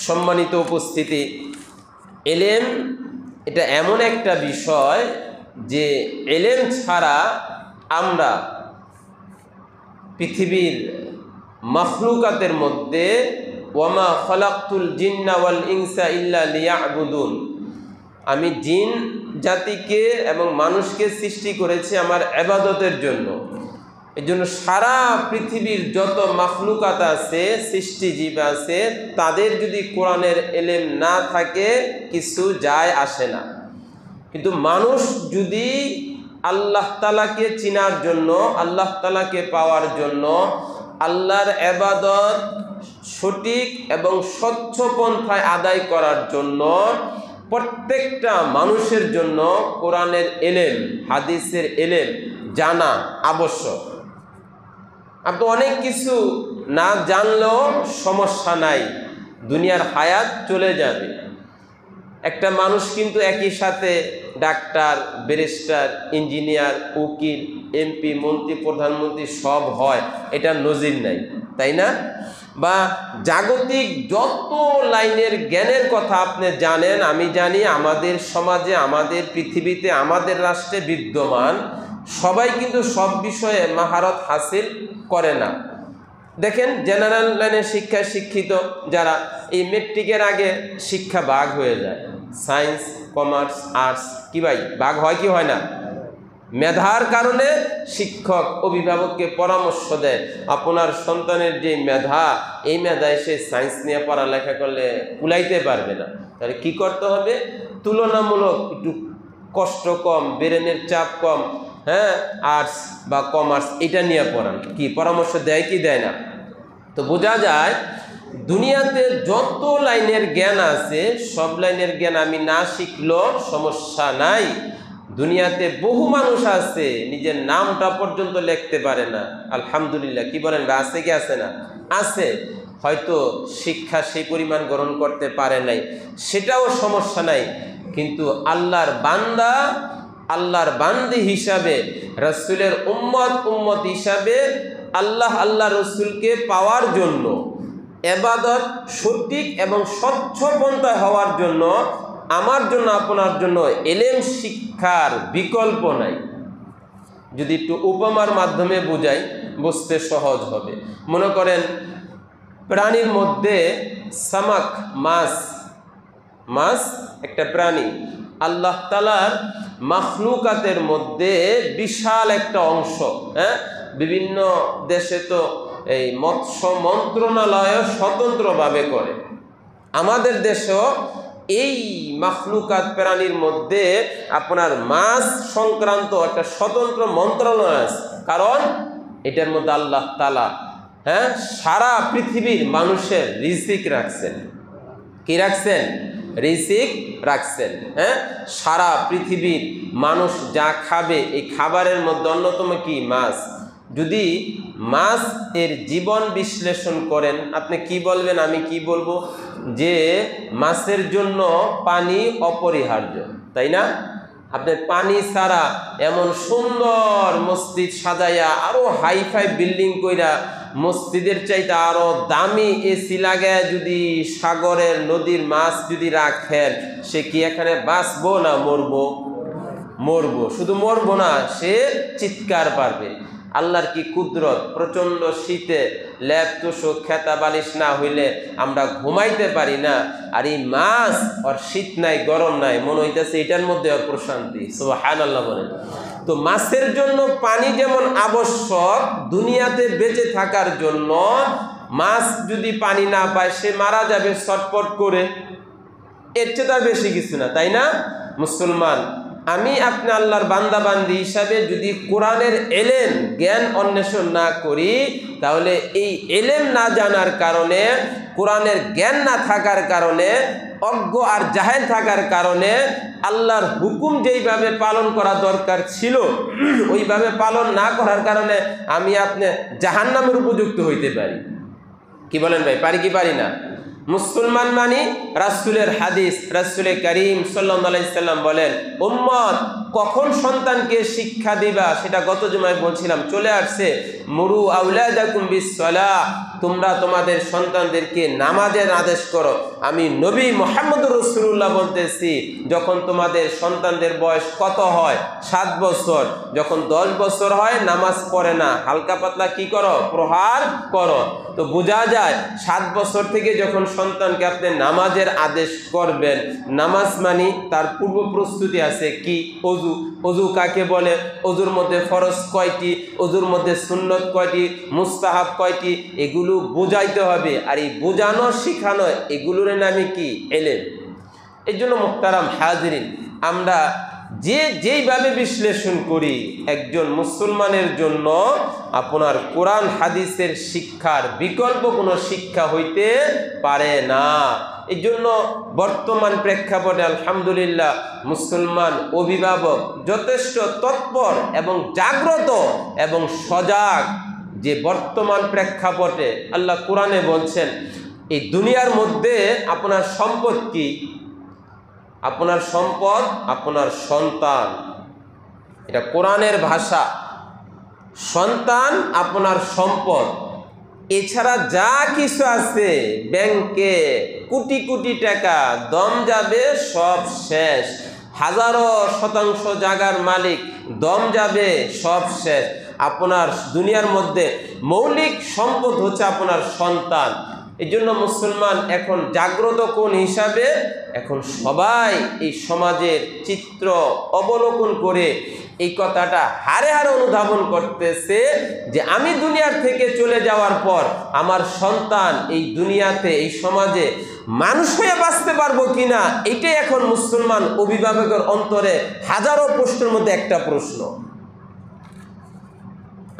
সম্মানিত উপস্থিতি, এলেম এটা এমন একটা বিষয় যে এলেম ছাড়া আমরা পৃথিবীর মাখলুকাতের মধ্যে ওয়ামা খলাকতুল জিন্না ওয়াল ইনসা ইল্লা লিয়াবুদুন, আমি জিন জাতিকে এবং মানুষকে সৃষ্টি করেছি আমার ইবাদতের জন্য। এই জন্য সারা পৃথিবীর যত মাখলুকাত আছে, সৃষ্টিজীব আছে, তাদের যদি কোরআনের এলেম না থাকে কিছু যায় আসে না। কিন্তু মানুষ যদি আল্লাহ তাআলাকে চিনার জন্য, আল্লাহ তাআলাকে পাওয়ার জন্য, আল্লাহর ইবাদত সঠিক এবং স্বচ্ছ পন্থায় আদায় করার জন্য প্রত্যেকটা মানুষের জন্য কোরআনের এলেম, হাদিসের এলেম জানা আবশ্যক। আপনি অনেক কিছু না জানলেও সমস্যা নাই, দুনিয়ার হায়াত চলে যাবে। একটা মানুষ কিন্তু একই সাথে ডাক্তার, ব্যারিস্টার, ইঞ্জিনিয়ার, উকিল, এমপি, মন্ত্রী, প্রধানমন্ত্রী সব হয়, এটা নজির নাই, তাই না? বা জাগতিক যত লাইনের জ্ঞানের কথা আপনি জানেন, আমি জানি, আমাদের সমাজে, আমাদের পৃথিবীতে, আমাদের রাষ্ট্রে বিদ্যমান, সবাই কিন্তু সব বিষয়ে মাহারত হাসিল করে না। দেখেন, জেনারেল লাইনের শিক্ষায় শিক্ষিত যারা, এই মেট্রিকের আগে শিক্ষা ভাগ হয়ে যায়, সায়েন্স, কমার্স, আর্টস, কি ভাই ভাগ হয় কি হয় না? মেধার কারণে শিক্ষক অভিভাবককে পরামর্শ দেয়, আপনার সন্তানের যে মেধা, এই মেধায় সে সায়েন্স নিয়ে পড়ালেখা করলে কুলাইতে পারবে না, তাহলে কি করতে হবে? তুলনামূলক একটু কষ্ট কম, ব্রেনের চাপ কম, আর্টস বা কমার্স এটা নিয়ে পড়ান। কি পরামর্শ দেয় কি দেয় না? তো বোঝা যায় দুনিয়াতে যত লাইনের জ্ঞান আছে, সব লাইনের জ্ঞান আমি না শিখলেও সমস্যা নাই। দুনিয়াতে বহু মানুষ আছে নিজের নামটা পর্যন্ত লিখতে পারে না, আলহামদুলিল্লাহ। কি বলেন, আছে কি আছে না? আছে, হয়তো শিক্ষা সেই পরিমাণ গ্রহণ করতে পারে নাই, সেটাও সমস্যা নাই। কিন্তু আল্লাহর বান্দা, আল্লাহর বান্দি হিসাবে, রাসূলের উম্মত হিসাবে আল্লাহ রসুলকে পাওয়ার জন্য, ইবাদত সঠিক এবং স্বচ্ছ পন্থায় হওয়ার জন্য, আমার জন্য, আপনার জন্য এলেম শিক্ষার বিকল্প নাই। যদি একটু উপমার মাধ্যমে বুঝাই, বুঝতে সহজ হবে। মনে করেন প্রাণীর মধ্যে সামাক, মাছ একটা প্রাণী, আল্লাহ তাআলার মাখলুকাতের মধ্যে বিশাল একটা অংশ। বিভিন্ন দেশে তো এই মৎস্য মন্ত্রণালয় স্বতন্ত্রভাবে করে, আমাদের দেশেও এই মাখলুকাত প্রাণীর মধ্যে আপনার মাছ সংক্রান্ত একটা স্বতন্ত্র মন্ত্রণালয় আছে। কারণ এটার মধ্যে আল্লাহ তাআলা সারা পৃথিবীর মানুষের রিজিক রাখছেন। কি রাখছেন? রিজিক রাখছেন। সারা পৃথিবীর মানুষ যা খাবে, এই খাবারের মধ্যে অন্যতম কি? মাছ। যদি মাছ এর জীবন বিশ্লেষণ করেন, আপনি কি বলবেন, আমি কি বলবো? যে মাছের জন্য পানি অপরিহার্য, তাই না? আপনি পানি ছাড়া এমন সুন্দর মসজিদ সাজাইয়া, আরো হাইফাই বিল্ডিং কইরা, মসজিদের চাইতে আরো দামি এসি লাগায় যদি সাগরের, নদীর মাছ যদি রাখেন, সে কি এখানে বাঁচবো না মরবো? মরবো। শুধু মরবো না, সে চিৎকার পারবে। আল্লাহর কি কুদরত! প্রচন্ড শীতে ল্যাপ তোষক খেতা বালিশ না হইলে আমরা ঘুমাইতে পারি না, আর এই মাছ, ওর শীত নাই, গরম নাই, মনে হইতেছে এটার মধ্যে ওর প্রশান্তি। সুবহানাল্লাহ বলেন। তো মাছের জন্য পানি যেমন আবশ্যক, দুনিয়াতে বেঁচে থাকার জন্য মাছ যদি পানি না পায়, সে মারা যাবে ছটফট করে। এর চেয়ে তার বেশি কিছু না, তাই না? মুসলমান, আমি আপনি আল্লাহর বান্দা বান্দি হিসাবে যদি কোরআনের এলেম জ্ঞান অন্বেষণ না করি, তাহলে এই এলেম না জানার কারণে, কোরআনের জ্ঞান না থাকার কারণে, অজ্ঞ আর জাহেল থাকার কারণে আল্লাহর হুকুম যেইভাবে পালন করা দরকার ছিল, ওইভাবে পালন না করার কারণে আমি আপনি জাহান্নামের উপযুক্ত হইতে পারি। কি বলেন ভাই, পারি কি পারি না? মুসলমান মানি রাসূলের হাদিস, রাসূলে কারীম সাল্লাল্লাহু আলাইহি সাল্লাম বলেন, উম্মত কখন সন্তানকে শিক্ষা দিবা সেটা গত জুমায় বলছিলাম, চলে আসছে। মুরু আউলাদাকুম বিসসালাহ, তোমরা তোমাদের সন্তানদেরকে নামাজের আদেশ করো। আমি নবী মুহাম্মদুর রাসূলুল্লাহ বলতেছি, যখন তোমাদের সন্তানদের বয়স কত হয়? 7 বছর। যখন 10 বছর হয় নামাজ পড়ে না, হালকা পাতলা কি করো? প্রহার করো। তো বোঝা যায় 7 বছর থেকে যখন সন্তানকে আপনি নামাজের আদেশ করবেন, নামাজ মানি তার পূর্ব প্রস্তুতি আছে কি? অজু। অজু কাকে বলে? অজুর মধ্যে ফরজ কয়টি, অজুর মধ্যে সুন্নত কয়টি, মুস্তাহাব কয়টি, এগুলো বোঝাইতে হবে। আর এই বোঝানো শিখানো এগুলোর নামে কি? ইলম। এই জন্য মুহতারাম হাজিরিন, আমরা যেইভাবে বিশ্লেষণ করি, একজন মুসলমানের জন্য আপনার কোরআন হাদিসের শিক্ষার বিকল্প কোনো শিক্ষা হইতে পারে না। এই জন্য বর্তমান প্রেক্ষাপটে আলহামদুলিল্লাহ মুসলমান অভিভাবক যথেষ্ট তৎপর এবং জাগ্রত এবং সজাগ। যে বর্তমান প্রেক্ষাপটে আল্লাহ কোরআনে বলছেন, এই দুনিয়ার মধ্যে আপনার সম্পদ কি? আপনার সম্পদ আপনার সন্তান। এটা কোরআনের ভাষা। সন্তান আপনার সম্পদ। এছাড়া যা কিছু আছে ব্যাংকে কোটি কোটি টাকা, দম যাবে সব শেষ। হাজারো শতাংশ জায়গার মালিক, দম যাবে সব শেষ। আপনার দুনিয়ার মধ্যে মৌলিক সম্পদ হচ্ছে আপনার সন্তান। এই জন্য মুসলমান এখন জাগ্রত কোন হিসাবে? এখন সবাই এই সমাজের চিত্র অবলোকন করে এই কথাটা হারে হারে অনুধাবন করতেছে যে আমি দুনিয়ার থেকে চলে যাওয়ার পর আমার সন্তান এই দুনিয়াতে, এই সমাজে মানুষ হয়ে বাঁচতে পারবো কিনা, এটাই এখন মুসলমান অভিভাবকের অন্তরে হাজারো প্রশ্নের মধ্যে একটা প্রশ্ন।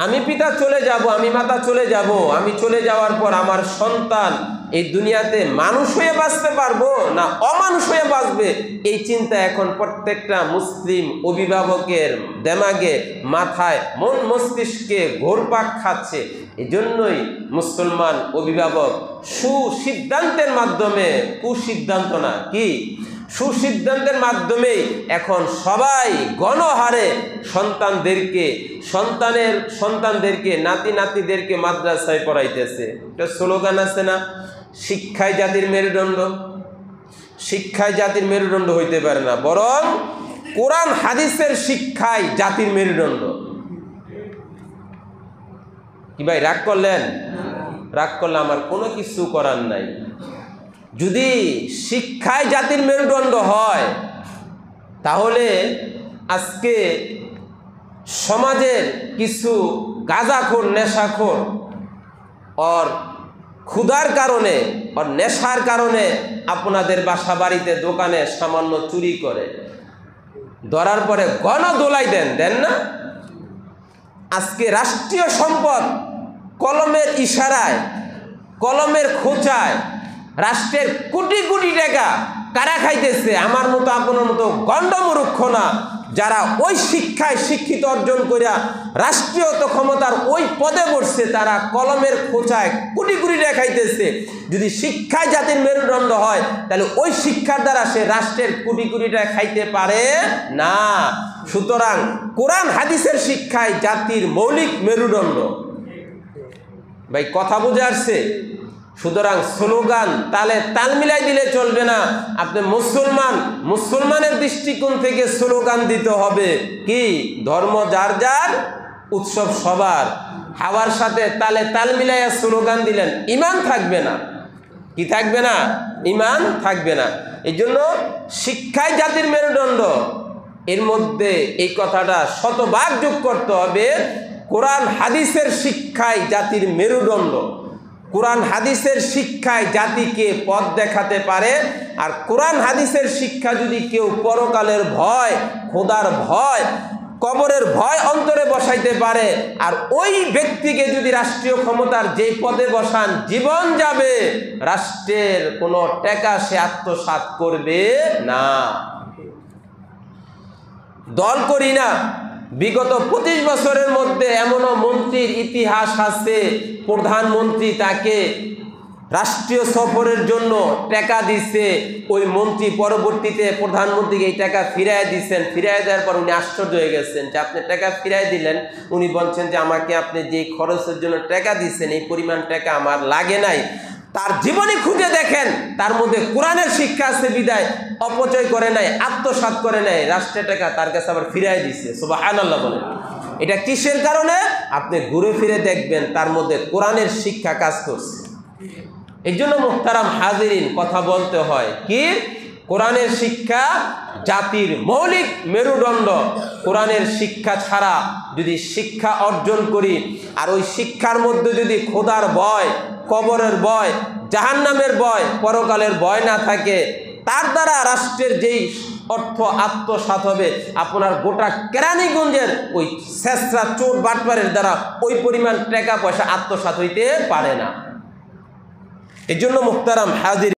আমি পিতা চলে যাব, আমি মাতা চলে যাব, আমি চলে যাওয়ার পর আমার সন্তান এই দুনিয়াতে মানুষ হয়ে বাঁচতে পারবো না অমানুষ হয়ে বাঁচবে, এই চিন্তা এখন প্রত্যেকটা মুসলিম অভিভাবকের দেমাগে, মাথায়, মন মস্তিষ্কে ঘোরপাক খাচ্ছে। এই জন্যই মুসলমান অভিভাবক সুসিদ্ধান্তের মাধ্যমে, কুসিদ্ধান্ত না, কি সুসিদ্ধান্তের মাধ্যমে এখন সবাই গণহারে সন্তানদেরকে নাতি নাতিদেরকে মাদ্রাসায় পড়াইতেছে। একটা স্লোগান আছে না, শিক্ষায় জাতির মেরুদণ্ড। শিক্ষায় জাতির মেরুদণ্ড হইতে পারে না, বরং কোরআন হাদিসের শিক্ষায় জাতির মেরুদণ্ড। কি ভাই রাগ করলেন? রাগ করলে আমার কোনো কিছু করার নাই। যদি শিক্ষায় জাতির মেরুদণ্ড হয়, তাহলে আজকে সমাজের কিছু গাঁজাখোর, নেশাখোর ওর ক্ষুধার কারণে, ওর নেশার কারণে আপনাদের বাসা বাড়িতে দোকানে সামান্য চুরি করে, ধরার পরে গণদোলাই দেন না? আজকে রাষ্ট্রীয় সম্পদ কলমের ইশারায়, কলমের খোঁচায় রাষ্ট্রের কোটি কোটি টাকা কারা খাইতেছে? আমার মতো আপনার মতো গণ্ডমূর্খ না, যারা ওই শিক্ষায় শিক্ষিত অর্জন করিয়া রাষ্ট্রীয় ক্ষমতার ওই পদে বসছে, তারা কলমের খোঁচায় কোটি কোটি টাকা খাইতেছে। যদি শিক্ষায় জাতির মেরুদণ্ড হয়, তাহলে ওই শিক্ষার দ্বারা সে রাষ্ট্রের কোটি কোটি টাকা খাইতে পারে না। সুতরাং কোরআন হাদিসের শিক্ষায় জাতির মৌলিক মেরুদণ্ড। ভাই কথা বুঝে আসছে? সুতরাং স্লোগান তালে তাল মিলাই দিলে চলবে না। আপনি মুসলমানের দৃষ্টিকোণ থেকে স্লোগান দিতে হবে কি, ধর্ম যার যার, উৎসব সবার। হাওয়ার সাথে তালে তাল মিলাইয়া স্লোগান দিলেন, ঈমান থাকবে না। কি থাকবে না? ঈমান থাকবে না। এই জন্য শিক্ষায় জাতির মেরুদণ্ড, এর মধ্যে এই কথাটা শতভাগ যোগ করতে হবে। কোরআন হাদিসের শিক্ষায় জাতির মেরুদণ্ড। কোরআন হাদিসের শিক্ষায় জাতিকে পথ দেখাতে পারে। আর কোরআন হাদিসের শিক্ষা যদি কেউ পরকালের ভয়, খোদার ভয়, কবরের ভয় অন্তরে বসাইতে পারে, আর ওই ব্যক্তিকে যদি রাষ্ট্রীয় ক্ষমতার যেই পদে বসান, জীবন যাবে, রাষ্ট্রের কোনো টাকা সে আত্মসাৎ করবে না। দল করি না, বিগত 25 বছরের মধ্যে এমনও মন্ত্রীর ইতিহাস আছে, প্রধানমন্ত্রী তাকে রাষ্ট্রীয় সফরের জন্য টাকা দিচ্ছে ওই মন্ত্রী, পরবর্তীতে প্রধানমন্ত্রীকে এই টাকা ফিরাই দিচ্ছেন। ফিরাই দেওয়ার পর উনি আশ্চর্য হয়ে গেছেন যে আপনি টাকা ফিরাই দিলেন। উনি বলছেন যে আমাকে আপনি যে খরচের জন্য টাকা দিচ্ছেন এই পরিমাণ টাকা আমার লাগে নাই। তার জীবনে খুঁজে দেখেন তার মধ্যে কোরআনের শিক্ষা আছে বিদায় অপচয় করে নাই, আত্মসাৎ করে নাই, রাষ্ট্রের টাকা তার কাছে আবার ফিরাই দিচ্ছে। সুবহানাল্লাহ বলেন। এটা কিসের কারণে? আপনি ঘুরে ফিরে দেখবেন তার মধ্যে কোরআনের শিক্ষা কাজ করছে। এই জন্য মুহতারাম হাজিরিন, কথা বলতে হয় কি, কোরআনের শিক্ষা জাতির মৌলিক মেরুদণ্ড। কোরআনের শিক্ষা ছাড়া যদি শিক্ষা অর্জন করি আর ওই শিক্ষার মধ্যে যদি খোদার ভয়, কবরের ভয়, জাহান্নামের ভয়, পরকালের ভয় না থাকে, তার দ্বারা রাষ্ট্রের যেই অর্থ আত্মসাৎ হবে, আপনার গোটা কেরানীগঞ্জের ওই ছেঁচড়া চোর বাটপারের দ্বারা ওই পরিমাণ টাকা পয়সা আত্মসাৎ হইতে পারে না। এই জন্য মুহতারাম হাজির।